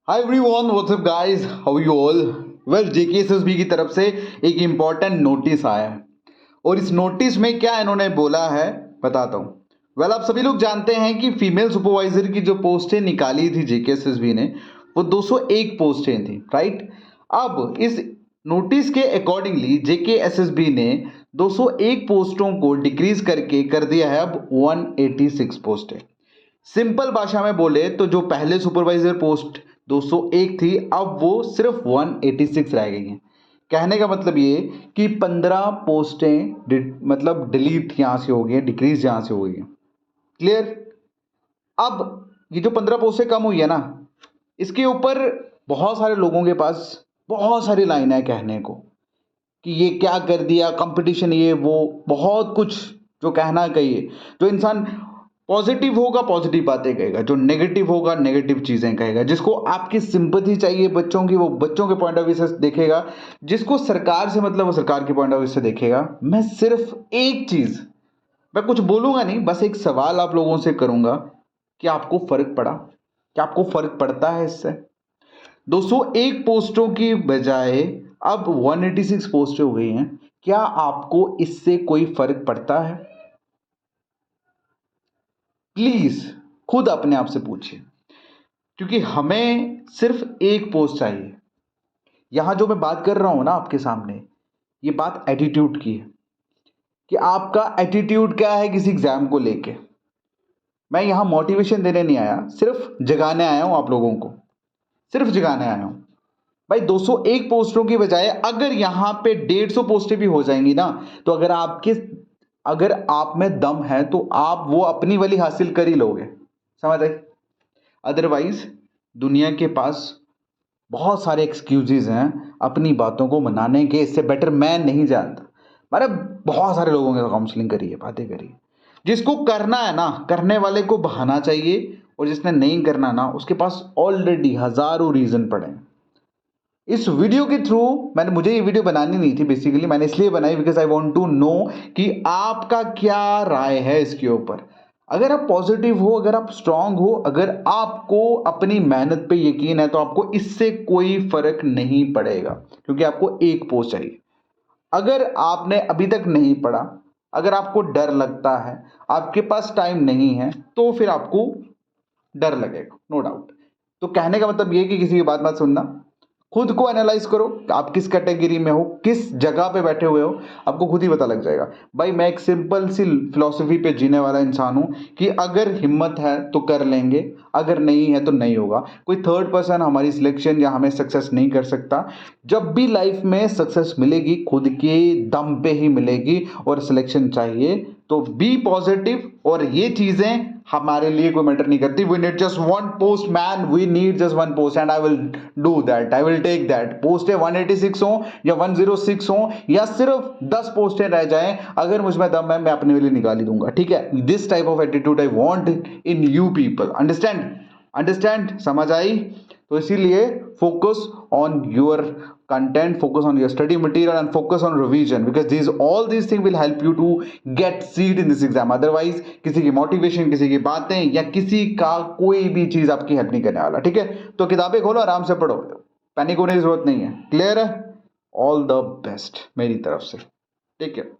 Hi everyone, what's up guys, how you all. Well, JKSSB की तरफ से एक इम्पॉर्टेंट नोटिस आया है और इस नोटिस में क्या इन्होंने बोला है बताता हूँ। वेल, आप सभी लोग जानते हैं कि फीमेल सुपरवाइजर की जो पोस्टें निकाली थी जेकेएसएसबी ने वो 201 पोस्टें थी, राइट। अब इस नोटिस के अकॉर्डिंगली जेकेएसएसबी ने 201 पोस्टों को डिक्रीज करके कर दिया है अब 186 पोस्टें। सिंपल भाषा में बोले तो जो पहले सुपरवाइजर पोस्ट 201 थी अब वो सिर्फ 186 रह गई हैं। कहने का मतलब ये कि 15 पोस्टें मतलब डिलीट यहाँ से हो गई हैं, डिक्रीज यहाँ से हो गई हैं। क्लियर। अब ये जो 15 पोस्टें कम हुई है ना, इसके ऊपर बहुत सारे लोगों के पास बहुत सारी लाइन है कहने को कि ये क्या कर दिया, कंपटीशन, ये वो बहुत कुछ जो कहना कहिए। जो इंसान पॉजिटिव होगा पॉजिटिव बातें कहेगा, जो नेगेटिव होगा नेगेटिव चीजें कहेगा, जिसको आपकी सिंपैथी चाहिए बच्चों की वो बच्चों के पॉइंट ऑफ व्यू से देखेगा, जिसको सरकार से मतलब वो सरकार के पॉइंट ऑफ व्यू से देखेगा। मैं सिर्फ एक चीज, मैं कुछ बोलूंगा नहीं, बस एक सवाल आप लोगों से करूंगा कि आपको फर्क पड़ा, क्या आपको फर्क पड़ता है इससे। 201 पोस्टों की बजाय अब 186 पोस्टें हो गई हैं, क्या आपको इससे कोई फर्क पड़ता है? प्लीज खुद अपने आप से पूछिए, क्योंकि हमें सिर्फ एक पोस्ट चाहिए। यहां जो मैं बात कर रहा हूं ना आपके सामने, ये बात एटीट्यूड की है कि आपका एटीट्यूड क्या है किसी एग्जाम को लेके। मैं यहां मोटिवेशन देने नहीं आया, सिर्फ जगाने आया हूं आप लोगों को, सिर्फ जगाने आया हूं। भाई 201 पोस्टों की बजाय अगर यहां पे 150 पोस्टें भी हो जाएंगी ना, तो अगर आप में दम है तो आप वो अपनी वाली हासिल कर ही लोगे, समझ आई। अदरवाइज दुनिया के पास बहुत सारे एक्सक्यूजेज हैं अपनी बातों को मनाने के, इससे बेटर मैं नहीं जानता। मैंने बहुत सारे लोगों के काउंसलिंग करी है, बातें करी है। जिसको करना है ना, करने वाले को बहाना चाहिए, और जिसने नहीं करना ना उसके पास ऑलरेडी हजारों रीजन पड़े हैं। इस वीडियो के थ्रू मुझे ये वीडियो बनानी नहीं थी, बेसिकली मैंने इसलिए बनाई because I want to know कि आपका क्या राय है इसके ऊपर। अगर आप पॉजिटिव हो, अगर आप स्ट्रांग हो, अगर आपको अपनी मेहनत पे यकीन है तो आपको इससे कोई फर्क नहीं पड़ेगा, क्योंकि आपको एक पोस्ट चाहिए। अगर आपने अभी तक नहीं पढ़ा, अगर आपको डर लगता है, आपके पास टाइम नहीं है, तो फिर आपको डर लगेगा, नो डाउट। तो कहने का मतलब ये कि किसी की बात मत सुनना, खुद को एनालाइज करो आप किस कैटेगरी में हो, किस जगह पे बैठे हुए हो, आपको खुद ही पता लग जाएगा। भाई मैं एक सिंपल सी फिलॉसफी पे जीने वाला इंसान हूं कि अगर हिम्मत है तो कर लेंगे, अगर नहीं है तो नहीं होगा। कोई थर्ड पर्सन हमारी सिलेक्शन या हमें सक्सेस नहीं कर सकता। जब भी लाइफ में सक्सेस मिलेगी खुद के दम पे ही मिलेगी, और सिलेक्शन चाहिए तो बी पॉजिटिव। और ये चीजें हमारे लिए कोई मैटर नहीं करती। We need just one post man, we need just one post and I will do that, I will take that. पोस्टें 186 हो या 106 हो या सिर्फ 10 पोस्टें रह जाएं, अगर मुझ में दम है मैं अपने लिए निकाल ही दूंगा, ठीक है। This type of attitude I want in you people, understand, understand, समझ आई। तो इसीलिए focus on your content, focus on your study material and focus on revision, because all these things will help you to get seat in this exam. Otherwise किसी की motivation, किसी की बातें या किसी का कोई भी चीज आपकी हेल्प नहीं करने वाला, ठीक है। तो किताबें खोलो, आराम से पढ़ो, पैनिक होने की जरूरत नहीं है। क्लियर है? ऑल द बेस्ट मेरी तरफ से, ठीक है।